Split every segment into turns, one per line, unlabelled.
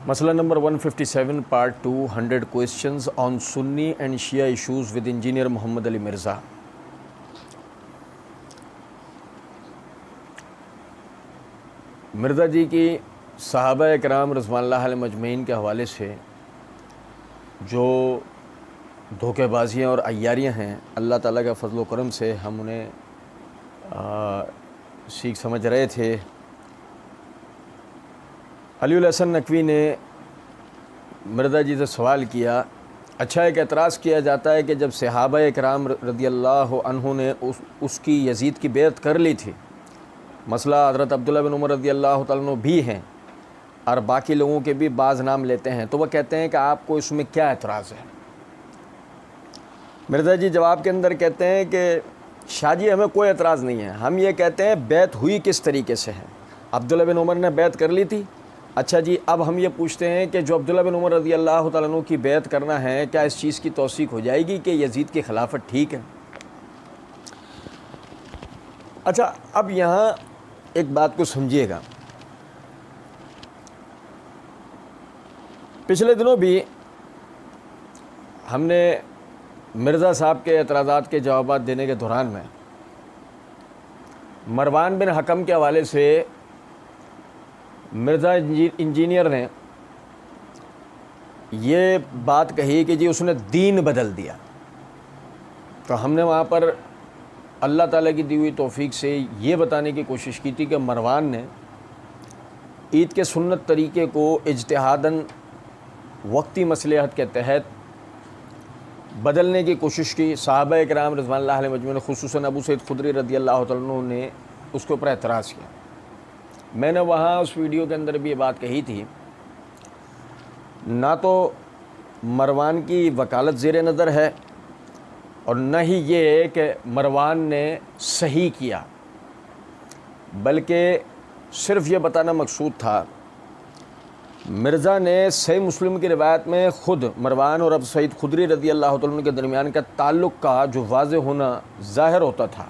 مسئلہ number 157 part 2 100 questions on Sunni and Shia issues with engineer محمد علی مرزا۔ مرزا جی کی صحابہ اکرام رضوان اللہ علیہم اجمعین کے حوالے سے جو دھوکے بازیاں اور عیاریاں ہیں، اللہ تعالیٰ کا فضل و کرم سے ہم انہیں سیکھ سمجھ رہے تھے۔ علی الحسن نقوی نے مرزا جی سے سوال کیا، اچھا ایک اعتراض کیا جاتا ہے کہ جب صحابہ اکرام رضی اللہ عنہ نے اس کی یزید کی بیعت کر لی تھی، مسئلہ حضرت عبداللہ بن عمر رضی اللہ تعالیٰ عنہ بھی ہیں اور باقی لوگوں کے بھی بعض نام لیتے ہیں، تو وہ کہتے ہیں کہ آپ کو اس میں کیا اعتراض ہے؟ مرزا جی جواب کے اندر کہتے ہیں کہ شاہ جی ہمیں کوئی اعتراض نہیں ہے، ہم یہ کہتے ہیں بیعت ہوئی کس طریقے سے ہے۔ عبداللہ بن عمر نے بیعت کر لی تھی، اچھا جی اب ہم یہ پوچھتے ہیں کہ جو عبداللہ بن عمر رضی اللہ تعالیٰ عنہ کی بیعت کرنا ہے، کیا اس چیز کی توثیق ہو جائے گی کہ یزید کی خلافت ٹھیک ہے؟ اچھا اب یہاں ایک بات کو سمجھیے گا، پچھلے دنوں بھی ہم نے مرزا صاحب کے اعتراضات کے جوابات دینے کے دوران میں مروان بن حکم کے حوالے سے مرزا انجینئر نے یہ بات کہی کہ جی اس نے دین بدل دیا، تو ہم نے وہاں پر اللہ تعالیٰ کی دی ہوئی توفیق سے یہ بتانے کی کوشش کی تھی کہ مروان نے عید کے سنت طریقے کو اجتہاداً وقتی مصلحت کے تحت بدلنے کی کوشش کی۔ صحابہ اکرام رضوان اللہ علیہم اجمعین خصوصاً ابو سعید خدری رضی اللہ تعالیٰ عنہ نے اس کے اوپر اعتراض کیا۔ میں نے وہاں اس ویڈیو کے اندر بھی یہ بات کہی تھی، نہ تو مروان کی وکالت زیر نظر ہے اور نہ ہی یہ کہ مروان نے صحیح کیا، بلکہ صرف یہ بتانا مقصود تھا۔ مرزا نے صحیح مسلم کی روایت میں خود مروان اور ابو سعید خدری رضی اللہ تعالیٰ عنہ کے درمیان کا تعلق کا جو واضح ہونا ظاہر ہوتا تھا،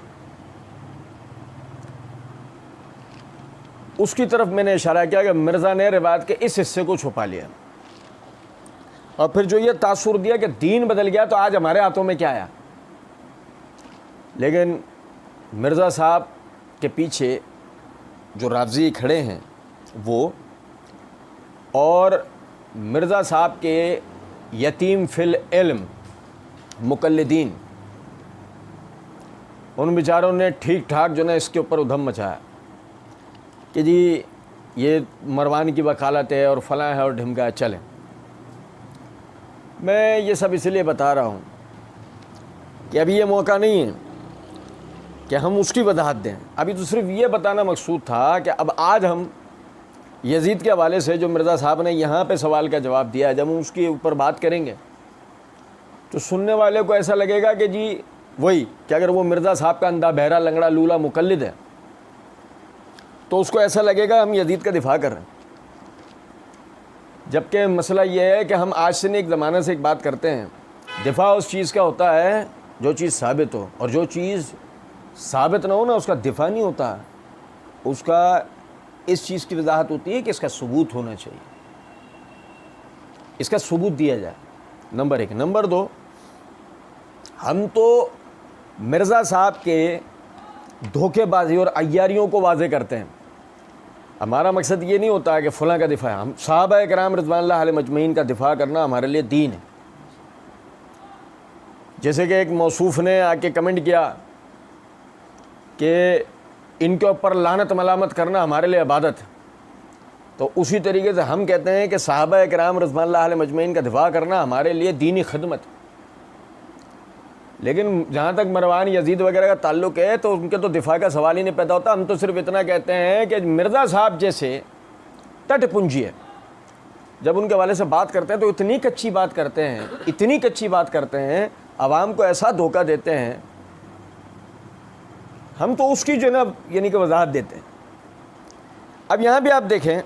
اس کی طرف میں نے اشارہ کیا کہ مرزا نے روایت کے اس حصے کو چھپا لیا، اور پھر جو یہ تاثر دیا کہ دین بدل گیا تو آج ہمارے ہاتھوں میں کیا آیا۔ لیکن مرزا صاحب کے پیچھے جو رافضی کھڑے ہیں وہ، اور مرزا صاحب کے یتیم فی العلم مقلدین، ان بیچاروں نے ٹھیک ٹھاک جو نا اس کے اوپر ادھم مچایا کہ جی یہ مروان کی وکالت ہے اور فلاں ہے اور ڈھمکا ہے، چلیں۔ میں یہ سب اس لیے بتا رہا ہوں کہ ابھی یہ موقع نہیں ہے کہ ہم اس کی وضاحت دیں، ابھی تو صرف یہ بتانا مقصود تھا کہ اب آج ہم یزید کے حوالے سے جو مرزا صاحب نے یہاں پہ سوال کا جواب دیا ہے، جب ہم اس کے اوپر بات کریں گے تو سننے والے کو ایسا لگے گا کہ جی وہی کہ اگر وہ مرزا صاحب کا اندھا بہرا لنگڑا لولا مقلد ہے تو اس کو ایسا لگے گا ہم یزید کا دفاع کر رہے ہیں، جبکہ مسئلہ یہ ہے کہ ہم آج سے نہیں ایک زمانے سے ایک بات کرتے ہیں، دفاع اس چیز کا ہوتا ہے جو چیز ثابت ہو، اور جو چیز ثابت نہ ہو نا اس کا دفاع نہیں ہوتا، اس کا اس چیز کی وضاحت ہوتی ہے کہ اس کا ثبوت ہونا چاہیے، اس کا ثبوت دیا جائے، نمبر ایک۔ نمبر دو، ہم تو مرزا صاحب کے دھوکے بازی اور عیاریوں کو واضح کرتے ہیں، ہمارا مقصد یہ نہیں ہوتا ہے کہ فلاں کا دفاع ہے، ہم صحابہ اکرام رضوان اللہ علیہم اجمعین کا دفاع کرنا ہمارے لیے دین ہے۔ جیسے کہ ایک موصوف نے آ کے کمنٹ کیا کہ ان کے اوپر لعنت ملامت کرنا ہمارے لیے عبادت ہے، تو اسی طریقے سے ہم کہتے ہیں کہ صحابہ اکرام رضوان اللہ علیہم اجمعین کا دفاع کرنا ہمارے لیے دینی خدمت۔ لیکن جہاں تک مروان یزید وغیرہ کا تعلق ہے تو ان کے تو دفاع کا سوال ہی نہیں پیدا ہوتا، ہم تو صرف اتنا کہتے ہیں کہ مرزا صاحب جیسے ٹٹ پنجی ہے، جب ان کے حوالے سے بات کرتے ہیں تو اتنی کچی بات کرتے ہیں، اتنی کچی بات کرتے ہیں، عوام کو ایسا دھوکہ دیتے ہیں، ہم تو اس کی جو ہے نا یعنی کہ وضاحت دیتے ہیں۔ اب یہاں بھی آپ دیکھیں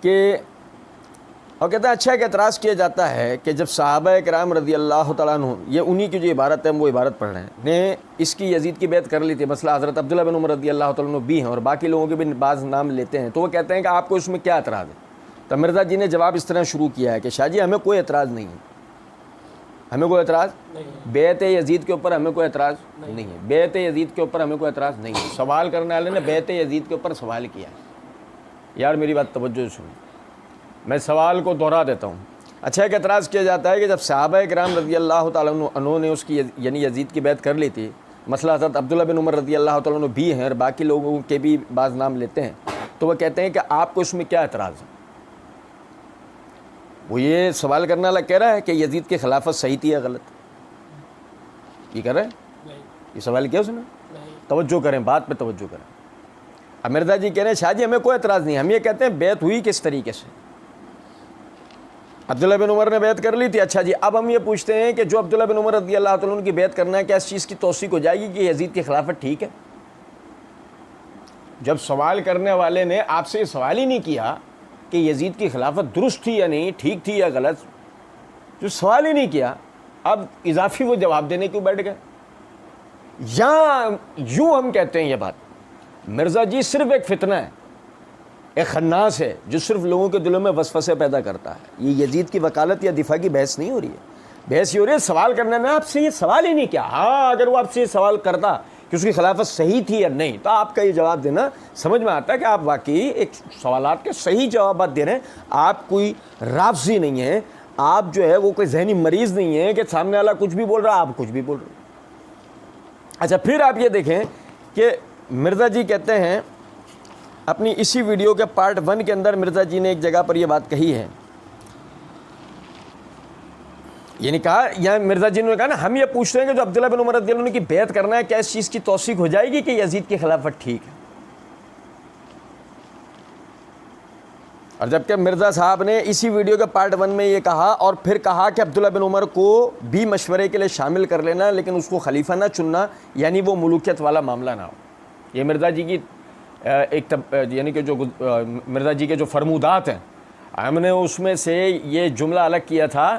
کہ اور کہتا ہے اچھا ایک اعتراض کیا جاتا ہے کہ جب صحابہ کرام رضی اللہ تعالیٰ عنہ، یہ انہی کی جو عبارت ہے ہم وہ عبارت پڑھ رہے ہیں، نے اس کی یزید کی بیعت کر لی تھی، مسئلہ حضرت عبداللہ بن عمر رضی اللہ تعالیٰ عنہ بھی ہیں اور باقی لوگوں کے بھی بعض نام لیتے ہیں، تو وہ کہتے ہیں کہ آپ کو اس میں کیا اعتراض ہے؟ تو مرزا جی نے جواب اس طرح شروع کیا ہے کہ شاہ جی ہمیں کوئی اعتراض نہیں ہے، ہمیں کوئی اعتراض بیعت یزید کے اوپر ہمیں کوئی اعتراض نہیں ہے، بیعت یزید کے اوپر ہمیں کوئی اعتراض نہیں ہے۔ سوال کرنے والے نے بیعت یزید کے اوپر سوال کیا ہے۔ یار میری بات توجہ سے سنو، میں سوال کو دہرا دیتا ہوں۔ اچھا ایک اعتراض کیا جاتا ہے کہ جب صحابہ کرام رضی اللہ تعالیٰ عنہ نے اس کی یعنی یزید کی بیعت کر لی تھی، مسئلہ حضرت عبداللہ بن عمر رضی اللہ تعالیٰ عنہ بھی ہیں اور باقی لوگوں کے بھی بعض نام لیتے ہیں، تو وہ کہتے ہیں کہ آپ کو اس میں کیا اعتراض ہے؟ وہ یہ سوال کرنے والا کہہ رہا ہے کہ یزید کی خلافت صحیح تھی یا غلط؟ یہ کر رہے ہیں؟ یہ سوال کیا اس نے؟ توجہ کریں، بات پہ توجہ کریں۔ اب مرزا جی کہہ رہے ہیں شاہ جی ہمیں کوئی اعتراض نہیں، ہم یہ کہتے ہیں بیعت ہوئی کس طریقے سے؟ عبداللہ بن عمر نے بیعت کر لی تھی، اچھا جی اب ہم یہ پوچھتے ہیں کہ جو عبداللہ بن عمر رضی اللہ تعالیٰ عنہ کی بیعت کرنا ہے، کیا اس چیز کی توثیق ہو جائے گی کہ یزید کی خلافت ٹھیک ہے؟ جب سوال کرنے والے نے آپ سے یہ سوال ہی نہیں کیا کہ یزید کی خلافت درست تھی یا نہیں، ٹھیک تھی یا غلط، جو سوال ہی نہیں کیا، اب اضافی وہ جواب دینے کیوں بیٹھ گئے؟ یا یوں ہم کہتے ہیں یہ بات، مرزا جی صرف ایک فتنہ ہے، ایک خناس ہے جو صرف لوگوں کے دلوں میں وسوسے پیدا کرتا ہے۔ یہ یزید کی وکالت یا دفاع کی بحث نہیں ہو رہی ہے، بحث یہ ہو رہی ہے سوال کرنے میں آپ سے یہ سوال ہی نہیں کیا۔ ہاں اگر وہ آپ سے یہ سوال کرتا کہ اس کی خلافت صحیح تھی یا نہیں، تو آپ کا یہ جواب دینا سمجھ میں آتا ہے کہ آپ واقعی ایک سوالات کے صحیح جوابات دے رہے ہیں، آپ کوئی رافضی نہیں ہیں، آپ جو ہے وہ کوئی ذہنی مریض نہیں ہے کہ سامنے والا کچھ بھی بول رہا آپ کچھ بھی بول رہے ہیں۔ اچھا پھر آپ یہ دیکھیں کہ مرزا جی کہتے ہیں اپنی اسی ویڈیو کے پارٹ 1 کے اندر مرزا جی نے ایک جگہ پر یہ بات کہی ہے، یعنی کہا یا مرزا جی نے کہا نا ہم یہ پوچھتے ہیں کہ جو عبداللہ بن عمر رضی اللہ عنہ کی بیعت کرنا ہے، کیا اس چیز کی توثیق ہو جائے گی کہ یزید کی خلافت ٹھیک ہے؟ اور جبکہ مرزا صاحب نے اسی ویڈیو کے پارٹ 1 میں یہ کہا اور پھر کہا کہ عبداللہ بن عمر کو بھی مشورے کے لیے شامل کر لینا، لیکن اس کو خلیفہ نہ چننا، یعنی وہ ملوکیت والا معاملہ نہ ہو۔ یہ مرزا جی کی ایک یعنی کہ جو مرزا جی کے جو فرمودات ہیں، ہم نے اس میں سے یہ جملہ الگ کیا تھا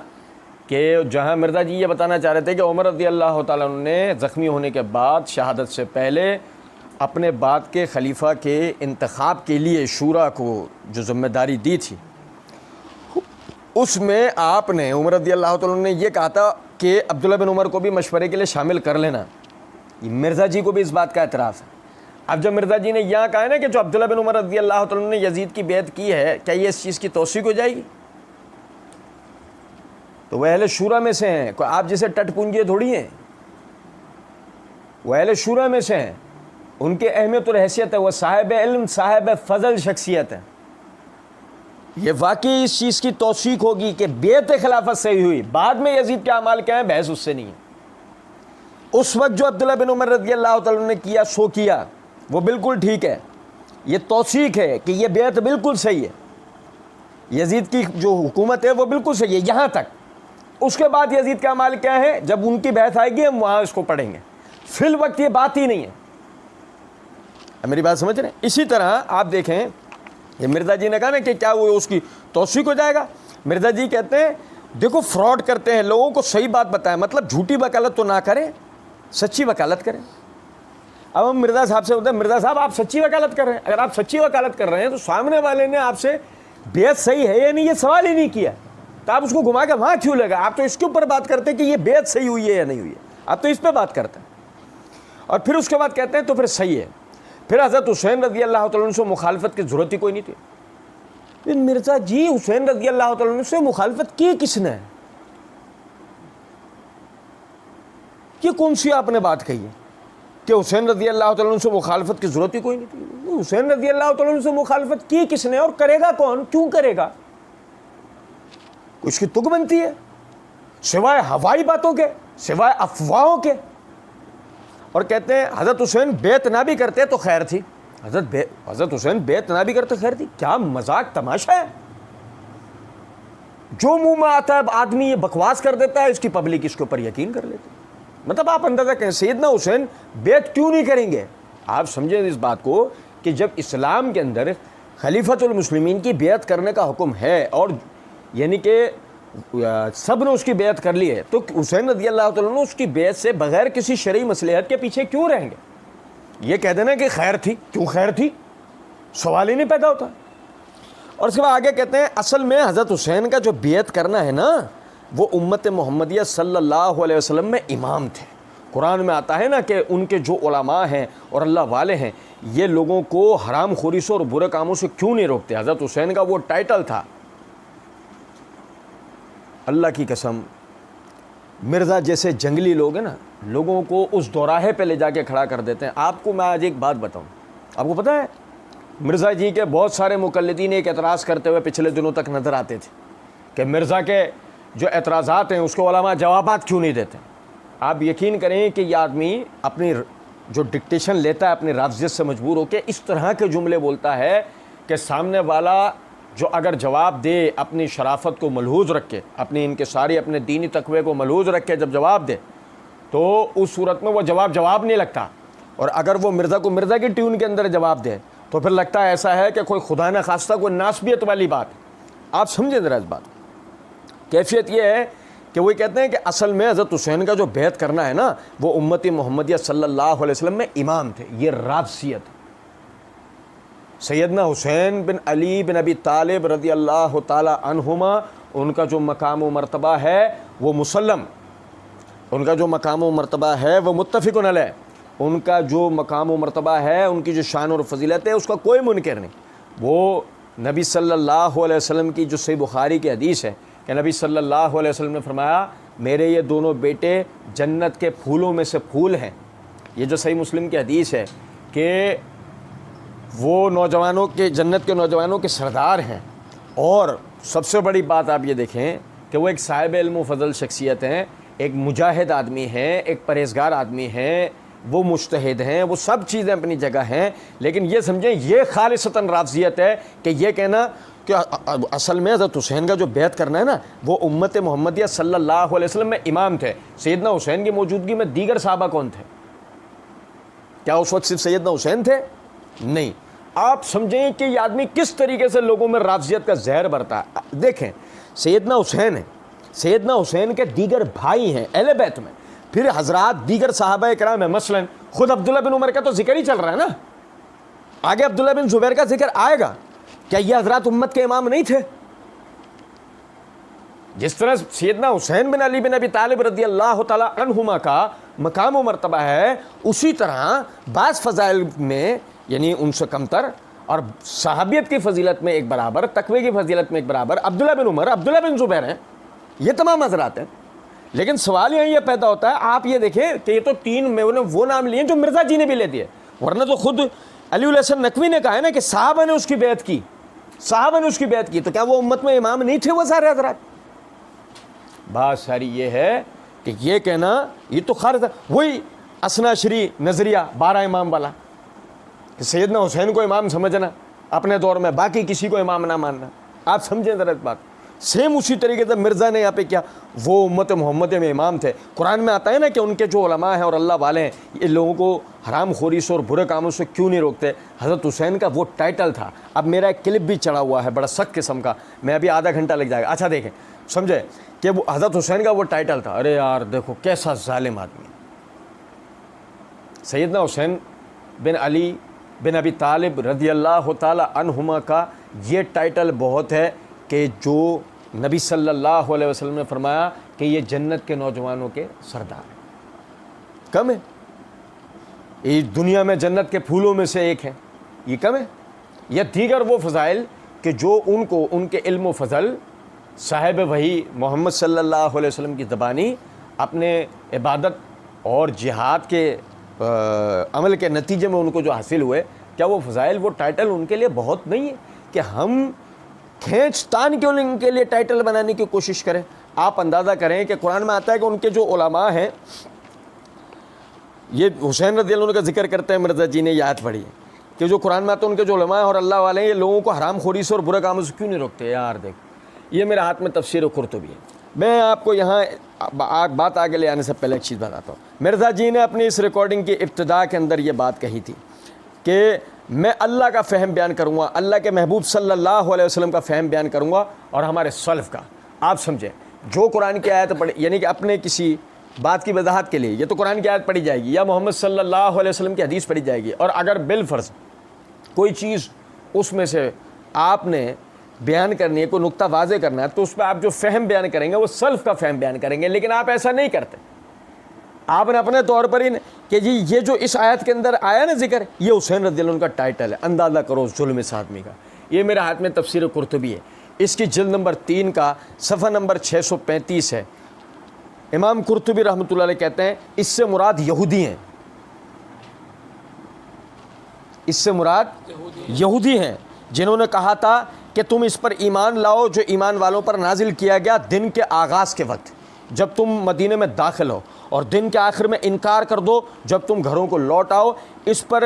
کہ جہاں مرزا جی یہ بتانا چاہ رہے تھے کہ عمر رضی اللہ تعالیٰ عنہ نے زخمی ہونے کے بعد شہادت سے پہلے اپنے بعد کے خلیفہ کے انتخاب کے لیے شورا کو جو ذمہ داری دی تھی، اس میں آپ نے عمر رضی اللہ تعالیٰ عنہ نے یہ کہا تھا کہ عبداللہ بن عمر کو بھی مشورے کے لیے شامل کر لینا۔ یہ مرزا جی کو بھی اس بات کا اعتراف ہے۔ اب جب مرزا جی نے یہاں کہا ہے نا کہ جو عبداللہ بن عمر رضی اللہ تعالیٰ عنہ نے یزید کی بیعت کی ہے، کیا یہ اس چیز کی توثیق ہو جائے گی؟ تو وہ اہل شورا میں سے ہیں، کوئی آپ جیسے ٹٹ پونجے تھوڑی ہیں، وہ اہل شورا میں سے ہیں، ان کے اہمیت اور حیثیت ہے، وہ صاحب علم صاحب فضل شخصیت ہے۔ یہ واقعی اس چیز کی توثیق ہوگی کہ بیعت خلافت صحیح ہوئی، بعد میں یزید کے اعمال کیا ہیں بحث اس سے نہیں ہے۔ اس وقت جو عبداللہ بن عمر رضی اللہ تعالیٰ عنہ نے کیا سو کیا، وہ بالکل ٹھیک ہے، یہ توثیق ہے کہ یہ بیعت بالکل صحیح ہے، یزید کی جو حکومت ہے وہ بالکل صحیح ہے یہاں تک۔ اس کے بعد یزید کا اعمال کیا ہے، جب ان کی بحث آئے گی ہم وہاں اس کو پڑھیں گے، فی الوقت یہ بات ہی نہیں ہے۔ میری بات سمجھ رہے ہیں؟ اسی طرح آپ دیکھیں یہ مرزا جی نے کہا نا کہ کیا وہ اس کی توثیق ہو جائے گا؟ مرزا جی کہتے ہیں دیکھو فراڈ کرتے ہیں، لوگوں کو صحیح بات بتائیں، مطلب جھوٹی وکالت تو نہ کریں، سچی وکالت کریں۔ اب ہم مرزا صاحب سے بولتے ہیں مرزا صاحب آپ سچی وکالت کر رہے ہیں، اگر آپ سچی وکالت کر رہے ہیں تو سامنے والے نے آپ سے بیعت صحیح ہے یا نہیں یہ سوال ہی نہیں کیا، تو آپ اس کو گھما کے وہاں کیوں لگا؟ آپ تو اس کے اوپر بات کرتے ہیں کہ یہ بیعت صحیح ہوئی ہے یا نہیں ہوئی ہے، آپ تو اس پہ بات کرتے ہیں، اور پھر اس کے بعد کہتے ہیں تو پھر صحیح ہے۔ پھر حضرت حسین رضی اللہ تعالیٰ عنہ سے مخالفت کی ضرورت ہی کوئی نہیں تھی۔ مرزا جی حسین رضی اللہ تعالیٰ عنہ سے مخالفت کی کس نے؟ یہ کون سی آپ نے بات کہی ہے کہ حسین رضی اللہ تعالیٰ عنہ سے مخالفت کی ضرورت ہی کوئی نہیں تھی؟ حسین رضی اللہ تعالیٰ عنہ سے مخالفت کی کس نے اور کرے گا کون؟ کیوں کرے گا؟ کچھ کی تک بنتی ہے سوائے ہوائی باتوں کے، سوائے افواہوں کے؟ اور کہتے ہیں حضرت حسین بیعت نہ بھی کرتے تو خیر تھی، حضرت حسین بیعت نہ بھی کرتے خیر تھی۔ کیا مذاق تماشا ہے؟ جو منہ میں آتا ہے آدمی یہ بکواس کر دیتا ہے، اس کی پبلک اس کے اوپر یقین کر لیتی ہے۔ مطلب آپ اندازہ کریں سیدنا حسین بیعت کیوں نہیں کریں گے؟ آپ سمجھیں اس بات کو کہ جب اسلام کے اندر خلیفۃ المسلمین کی بیعت کرنے کا حکم ہے اور یعنی کہ سب نے اس کی بیعت کر لی ہے، تو حسین رضی اللہ تعالیٰ عنہ اس کی بیعت سے بغیر کسی شرعی مصلحت کے پیچھے کیوں رہیں گے؟ یہ کہہ دینا کہ خیر تھی، کیوں خیر تھی؟ سوال ہی نہیں پیدا ہوتا۔ اور اس کے بعد آگے کہتے ہیں اصل میں حضرت حسین کا جو بیعت کرنا ہے نا وہ امت محمدیہ صلی اللہ علیہ وسلم میں امام تھے۔ قرآن میں آتا ہے نا کہ ان کے جو علماء ہیں اور اللہ والے ہیں یہ لوگوں کو حرام خوری سے اور برے کاموں سے کیوں نہیں روکتے؟ حضرت حسین کا وہ ٹائٹل تھا۔ اللہ کی قسم مرزا جیسے جنگلی لوگ ہیں نا لوگوں کو اس دوراہے پہ لے جا کے کھڑا کر دیتے ہیں۔ آپ کو میں آج ایک بات بتاؤں، آپ کو پتہ ہے مرزا جی کے بہت سارے مقلدین ایک اعتراض کرتے ہوئے پچھلے دنوں تک نظر آتے تھے کہ مرزا کے جو اعتراضات ہیں اس کو علماء جوابات کیوں نہیں دیتے۔ آپ یقین کریں کہ یہ آدمی اپنی جو ڈکٹیشن لیتا ہے اپنی رافضیت سے مجبور ہو کے اس طرح کے جملے بولتا ہے کہ سامنے والا جو اگر جواب دے اپنی شرافت کو ملحوظ رکھ کے، اپنی انکساری اپنے دینی تقوی کو ملحوظ رکھ کے جب جواب دے تو اس صورت میں وہ جواب نہیں لگتا، اور اگر وہ مرزا کو مرزا کی ٹیون کے اندر جواب دے تو پھر لگتا ہے ایسا ہے کہ کوئی خدا نہ خواستہ کوئی ناسبیت والی بات۔ آپ سمجھیں ذرا اس بات۔ کیفیت یہ ہے کہ وہ کہتے ہیں کہ اصل میں حضرت حسین کا جو بیعت کرنا ہے نا وہ امت محمدیہ صلی اللہ علیہ وسلم میں امام تھے۔ یہ رافضیت۔ سیدنا حسین بن علی بن ابی طالب رضی اللہ تعالی عنہما ان کا جو مقام و مرتبہ ہے وہ مسلم، ان کا جو مقام و مرتبہ ہے وہ متفق علیہ، ان کا جو مقام و مرتبہ ہے ان کی جو شان اور فضیلت ہے اس کا کوئی منکر نہیں۔ وہ نبی صلی اللہ علیہ وسلم کی جو صحیح بخاری کی حدیث ہے کہ نبی صلی اللہ علیہ وسلم نے فرمایا میرے یہ دونوں بیٹے جنت کے پھولوں میں سے پھول ہیں۔ یہ جو صحیح مسلم کی حدیث ہے کہ وہ نوجوانوں کے جنت کے نوجوانوں کے سردار ہیں، اور سب سے بڑی بات آپ یہ دیکھیں کہ وہ ایک صاحب علم و فضل شخصیت ہیں، ایک مجاہد آدمی ہیں، ایک پرہیزگار آدمی ہیں، وہ مجتہد ہیں، وہ سب چیزیں اپنی جگہ ہیں، لیکن یہ سمجھیں یہ خالصتاً رافضیت ہے کہ یہ کہنا کہ اصل میں حضرت حسین کا جو بیعت کرنا ہے نا وہ امت محمدیہ صلی اللہ علیہ وسلم میں امام تھے۔ سیدنا حسین کی موجودگی میں دیگر صحابہ کون تھے؟ کیا اس وقت صرف سیدنا حسین تھے؟ نہیں۔ آپ سمجھیں کہ یہ آدمی کس طریقے سے لوگوں میں رافضیت کا زہر برتا ہے۔ دیکھیں سیدنا حسین ہے، سیدنا حسین کے دیگر بھائی ہیں اہل بیت میں، پھر حضرات دیگر صحابہ کرام ہیں، مثلا خود عبداللہ بن عمر کا تو ذکر ہی چل رہا ہے نا، آگے عبداللہ بن زبیر کا ذکر آئے گا۔ کیا یہ حضرات امت کے امام نہیں تھے؟ جس طرح سیدنا حسین بن علی بن ابی طالب رضی اللہ تعالی عنہما کا مقام و مرتبہ ہے، اسی طرح بعض فضائل میں یعنی ان سے کمتر اور صحابیت کی فضیلت میں ایک برابر، تقوی کی فضیلت میں ایک برابر عبداللہ بن عمر، عبداللہ بن زبیر ہیں، یہ تمام حضرات ہیں۔ لیکن سوال یہاں یہ پیدا ہوتا ہے، آپ یہ دیکھیں کہ یہ تو تین میں انہوں نے وہ نام لیے جو مرزا جی نے بھی لے دیے، ورنہ تو خود علی الحسن نقوی نے کہا ہے نا کہ صحابہ نے اس کی بیعت کی، صحابہ نے اس کی بیعت کی، تو کیا وہ امت میں امام نہیں تھے وہ سارے حضرات؟ بات ساری یہ ہے کہ یہ کہنا یہ تو خارج ہے، وہی اثنا شری نظریہ 12 امام والا کہ سیدنا حسین کو امام سمجھنا اپنے دور میں، باقی کسی کو امام نہ ماننا۔ آپ سمجھیں ذرا اس بات۔ سیم اسی طریقے سے مرزا نے یہاں پہ کیا، وہ امت محمدیہ میں امام تھے۔ قرآن میں آتا ہے نا کہ ان کے جو علماء ہیں اور اللہ والے ہیں یہ لوگوں کو حرام خوری سے اور برے کاموں سے کیوں نہیں روکتے؟ حضرت حسین کا وہ ٹائٹل تھا۔ اب میرا ایک کلپ بھی چڑھا ہوا ہے بڑا سخت قسم کا، میں ابھی آدھا گھنٹہ لگ جائے گا۔ اچھا دیکھیں، سمجھے کہ وہ حضرت حسین کا وہ ٹائٹل تھا۔ ارے یار دیکھو کیسا ظالم آدمی۔ سیدنا حسین بن علی بن ابی طالب رضی اللہ تعالی عنہما کا یہ ٹائٹل بہت ہے کہ جو نبی صلی اللہ علیہ وسلم نے فرمایا کہ یہ جنت کے نوجوانوں کے سردار ہیں، کم ہے؟ یہ دنیا میں جنت کے پھولوں میں سے ایک ہیں، یہ کم ہے؟ یا دیگر وہ فضائل کہ جو ان کو ان کے علم و فضل صاحب وحی محمد صلی اللہ علیہ وسلم کی زبانی اپنے عبادت اور جہاد کے عمل کے نتیجے میں ان کو جو حاصل ہوئے، کیا وہ فضائل وہ ٹائٹل ان کے لیے بہت نہیں ہے کہ ہم کھینچ تان کیوں ان کے لیے ٹائٹل بنانے کی کوشش کریں؟ آپ اندازہ کریں کہ قرآن میں آتا ہے کہ ان کے جو علماء ہیں، یہ حسین رضی اللہ عنہ کا ذکر کرتے ہیں، مرزا جی نے یہ آیت پڑھی ہے کہ جو قرآن میں آتا ہے ان کے جو علماء ہیں اور اللہ والے ہیں یہ لوگوں کو حرام خوری سے اور برے کاموں سے کیوں نہیں روکتے؟ یار دیکھ، یہ میرے ہاتھ میں تفسیر قرطبی ہے۔ میں آپ کو یہاں بات آگے لے آنے سے پہلے ایک چیز بتاتا ہوں۔ مرزا جی نے اپنی اس ریکارڈنگ کی ابتدا کے اندر یہ بات کہی تھی کہ میں اللہ کا فہم بیان کروں گا، اللہ کے محبوب صلی اللہ علیہ وسلم کا فہم بیان کروں گا اور ہمارے سلف کا۔ آپ سمجھیں، جو قرآن کی آیت پڑھی، یعنی کہ اپنے کسی بات کی وضاحت کے لیے یہ تو قرآن کی آیت پڑھی جائے گی یا محمد صلی اللہ علیہ وسلم کی حدیث پڑھی جائے گی، اور اگر بالفرض کوئی چیز اس میں سے آپ نے بیان کرنی ہے, کوئی نقطہ واضح کرنا ہے, تو اس پہ آپ جو فہم بیان کریں گے وہ سلف کا فہم بیان کریں گے, لیکن آپ ایسا نہیں کرتے. آپ نے اپنے طور پر ہی کہ جی یہ جو اس آیت کے اندر آیا نا ذکر, یہ حسین رضی اللہ عنہ کا ٹائٹل ہے, اندازہ کرو ظلم اس آدمی کا. یہ میرے ہاتھ میں تفسیر قرطبی ہے, اس کی جلد نمبر 3 کا صفحہ نمبر 635 ہے. امام قرطبی رحمۃ اللہ علیہ کہتے ہیں اس سے مراد یہودی ہیں, اس سے مراد یہودی ہیں جنہوں نے کہا تھا کہ تم اس پر ایمان لاؤ جو ایمان والوں پر نازل کیا گیا دن کے آغاز کے وقت جب تم مدینے میں داخل ہو, اور دن کے آخر میں انکار کر دو جب تم گھروں کو لوٹ آؤ. اس پر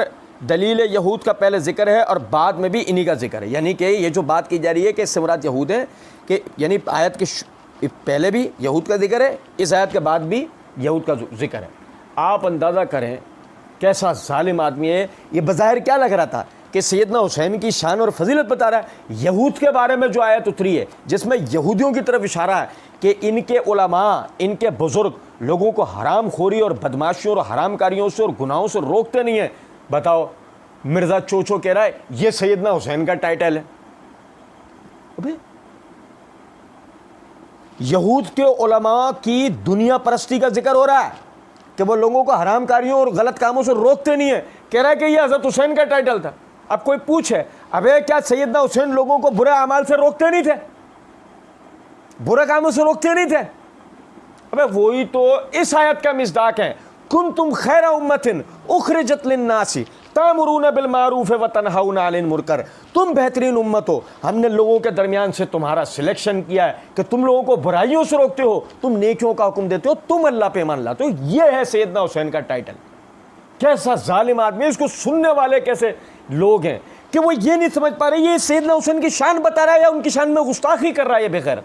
دلیل یہود کا پہلے ذکر ہے اور بعد میں بھی انہی کا ذکر ہے. یعنی کہ یہ جو بات کی جا رہی ہے کہ اس سے مراد یہود ہیں, کہ یعنی آیت کے پہلے بھی یہود کا ذکر ہے, اس آیت کے بعد بھی یہود کا ذکر ہے. آپ اندازہ کریں کیسا ظالم آدمی ہے. یہ بظاہر کیا لگ رہا تھا کہ سیدنا حسین کی شان اور فضیلت بتا رہا ہے. یہود کے بارے میں جو آیت اتری ہے جس میں یہودیوں کی طرف اشارہ ہے کہ ان کے علماء, ان کے بزرگ لوگوں کو حرام خوری اور بدماشیوں اور حرام کاریوں سے اور گناہوں سے روکتے نہیں ہیں. بتاؤ مرزا چوچو کہہ رہا ہے یہ سیدنا حسین کا ٹائٹل ہے. ابھی یہود کے علماء کی دنیا پرستی کا ذکر ہو رہا ہے کہ وہ لوگوں کو حرام کاریوں اور غلط کاموں سے روکتے نہیں ہیں. کہہ رہا ہے کہ یہ حضرت حسین کا ٹائٹل تھا. اب کوئی پوچھے ابے کیا سیدنا حسین لوگوں کو برے اعمال سے روکتے نہیں تھے, برے کاموں سے روکتے نہیں تھے؟ ابے وہی تو اس آیت کا مصداق ہے, کنتم خیر امۃ اخرجت للناس تأمرون بالمعروف وتنہون عن المنکر. تم بہترین امت ہو, ہم نے لوگوں کے درمیان سے تمہارا سلیکشن کیا ہے کہ تم لوگوں کو برائیوں سے روکتے ہو, تم نیکیوں کا حکم دیتے ہو, تم اللہ پہ ایمان لاتے ہو. یہ ہے سیدنا حسین کا ٹائٹل. کیسا ظالم آدمی ہے, اس کو سننے والے کیسے لوگ ہیں کہ وہ یہ نہیں سمجھ پا رہے یہ سیدنا حسین کی شان بتا رہا ہے یا ان کی شان میں گستاخی کر رہا ہے یہ بغیر.